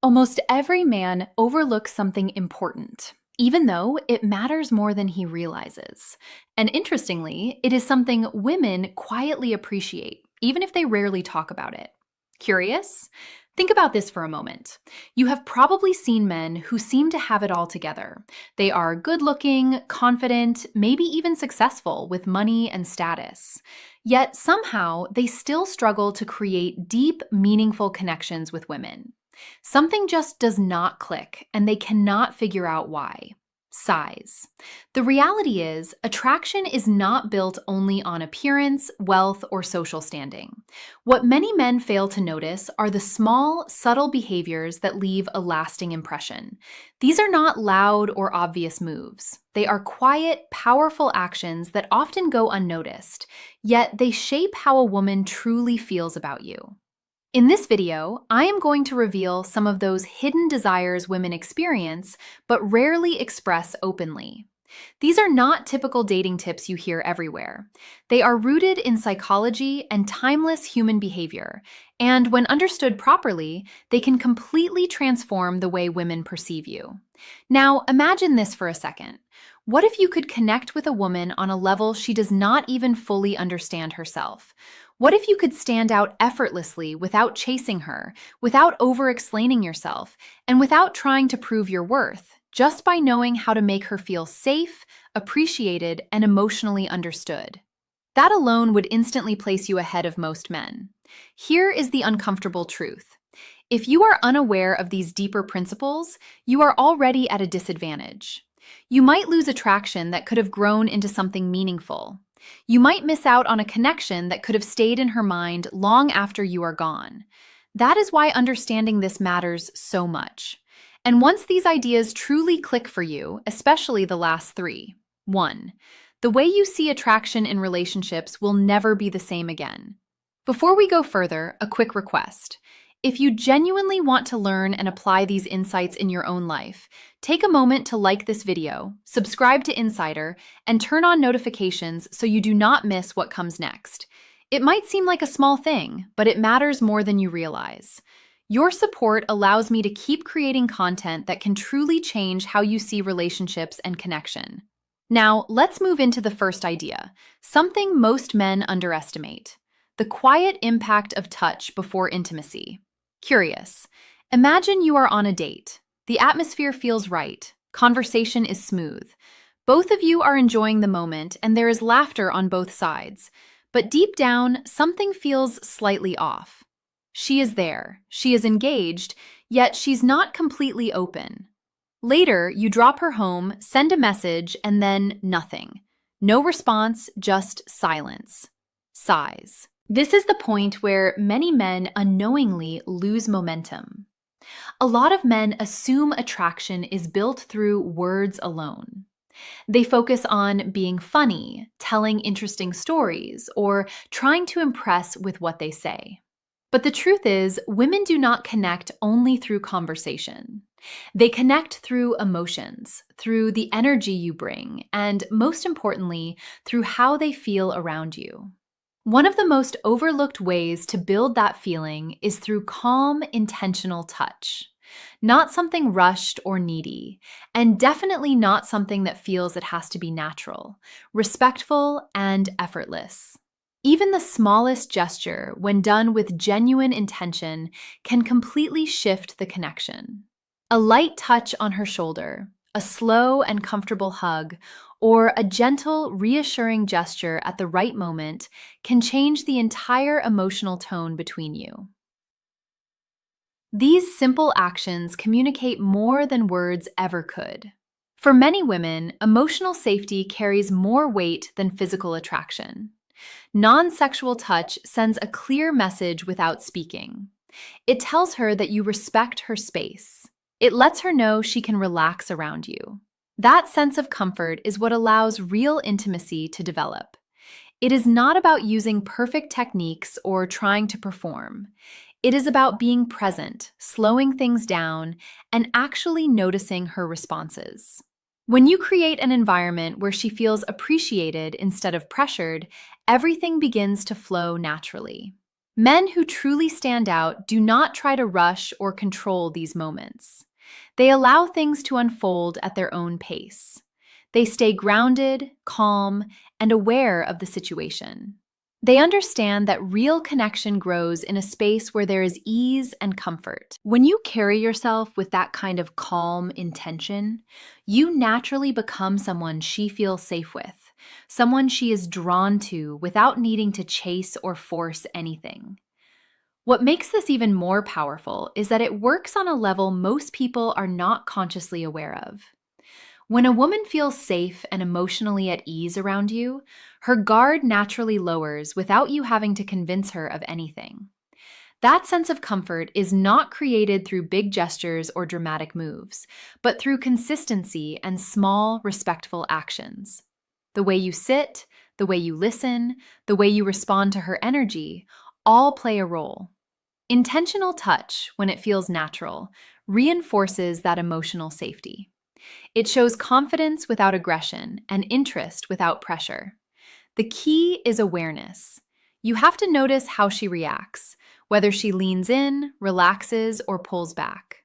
Almost every man overlooks something important, even though it matters more than he realizes. And interestingly, it is something women quietly appreciate, even if they rarely talk about it. Curious? Think about this for a moment. You have probably seen men who seem to have it all together. They are good looking, confident, maybe even successful with money and status. Yet somehow they still struggle to create deep, meaningful connections with women. Something just does not click, and they cannot figure out why. Size. The reality is, attraction is not built only on appearance, wealth, or social standing. What many men fail to notice are the small, subtle behaviors that leave a lasting impression. These are not loud or obvious moves. They are quiet, powerful actions that often go unnoticed, yet they shape how a woman truly feels about you. In this video, I am going to reveal some of those hidden desires women experience but rarely express openly. These are not typical dating tips you hear everywhere. They are rooted in psychology and timeless human behavior, and when understood properly, they can completely transform the way women perceive you. Now, imagine this for a second. What if you could connect with a woman on a level she does not even fully understand herself? What if you could stand out effortlessly without chasing her, without over-explaining yourself, and without trying to prove your worth, just by knowing how to make her feel safe, appreciated, and emotionally understood? That alone would instantly place you ahead of most men. Here is the uncomfortable truth. If you are unaware of these deeper principles, you are already at a disadvantage. You might lose attraction that could have grown into something meaningful. You might miss out on a connection that could have stayed in her mind long after you are gone. That is why understanding this matters so much. And once these ideas truly click for you, especially the last three. 1. The way you see attraction in relationships will never be the same again. Before we go further, a quick request. If you genuinely want to learn and apply these insights in your own life, take a moment to like this video, subscribe to Insider, and turn on notifications so you do not miss what comes next. It might seem like a small thing, but it matters more than you realize. Your support allows me to keep creating content that can truly change how you see relationships and connection. Now, let's move into the first idea, something most men underestimate: the quiet impact of touch before intimacy. Curious. Imagine you are on a date. The atmosphere feels right. Conversation is smooth. Both of you are enjoying the moment, and there is laughter on both sides. But deep down, something feels slightly off. She is there. She is engaged, yet she's not completely open. Later, you drop her home, send a message, and then nothing. No response, just silence. Sighs. This is the point where many men unknowingly lose momentum. A lot of men assume attraction is built through words alone. They focus on being funny, telling interesting stories, or trying to impress with what they say. But the truth is, women do not connect only through conversation. They connect through emotions, through the energy you bring, and most importantly, through how they feel around you. One of the most overlooked ways to build that feeling is through calm, intentional touch. Not something rushed or needy, and definitely not something that feels it has to be natural, respectful, and effortless. Even the smallest gesture, when done with genuine intention, can completely shift the connection. A light touch on her shoulder, a slow and comfortable hug, or a gentle, reassuring gesture at the right moment can change the entire emotional tone between you. These simple actions communicate more than words ever could. For many women, emotional safety carries more weight than physical attraction. Non-sexual touch sends a clear message without speaking. It tells her that you respect her space. It lets her know she can relax around you. That sense of comfort is what allows real intimacy to develop. It is not about using perfect techniques or trying to perform. It is about being present, slowing things down, and actually noticing her responses. When you create an environment where she feels appreciated instead of pressured, everything begins to flow naturally. Men who truly stand out do not try to rush or control these moments. They allow things to unfold at their own pace. They stay grounded, calm, and aware of the situation. They understand that real connection grows in a space where there is ease and comfort. When you carry yourself with that kind of calm intention, you naturally become someone she feels safe with, someone she is drawn to without needing to chase or force anything. What makes this even more powerful is that it works on a level most people are not consciously aware of. When a woman feels safe and emotionally at ease around you, her guard naturally lowers without you having to convince her of anything. That sense of comfort is not created through big gestures or dramatic moves, but through consistency and small, respectful actions. The way you sit, the way you listen, the way you respond to her energy, all play a role. Intentional touch, when it feels natural, reinforces that emotional safety. It shows confidence without aggression and interest without pressure. The key is awareness. You have to notice how she reacts, whether she leans in, relaxes, or pulls back.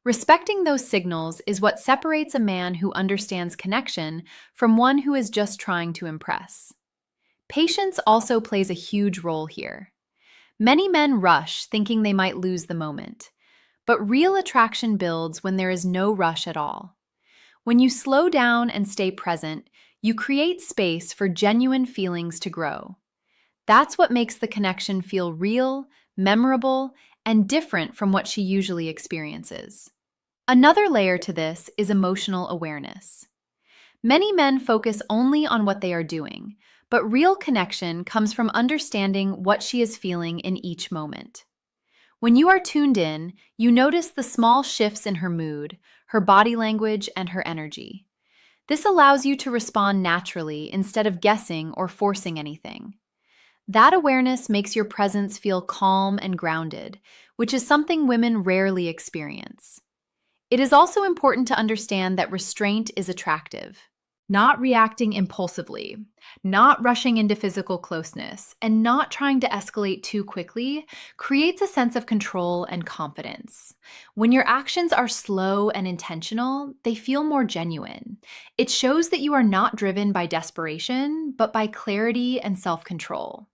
Respecting those signals is what separates a man who understands connection from one who is just trying to impress. Patience also plays a huge role here. Many men rush thinking they might lose the moment, but real attraction builds when there is no rush at all. When you slow down and stay present, you create space for genuine feelings to grow. That's what makes the connection feel real, memorable, and different from what she usually experiences. Another layer to this is emotional awareness. Many men focus only on what they are doing, but real connection comes from understanding what she is feeling in each moment. When you are tuned in, you notice the small shifts in her mood, her body language, and her energy. This allows you to respond naturally instead of guessing or forcing anything. That awareness makes your presence feel calm and grounded, which is something women rarely experience. It is also important to understand that restraint is attractive. Not reacting impulsively, not rushing into physical closeness, and not trying to escalate too quickly creates a sense of control and confidence. When your actions are slow and intentional, they feel more genuine. It shows that you are not driven by desperation, but by clarity and self-control.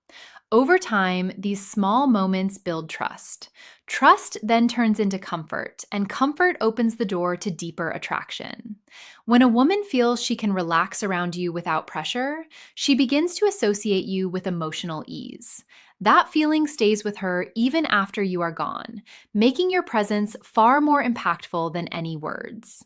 Over time, these small moments build trust. Trust then turns into comfort, and comfort opens the door to deeper attraction. When a woman feels she can relax around you without pressure, she begins to associate you with emotional ease. That feeling stays with her even after you are gone, making your presence far more impactful than any words.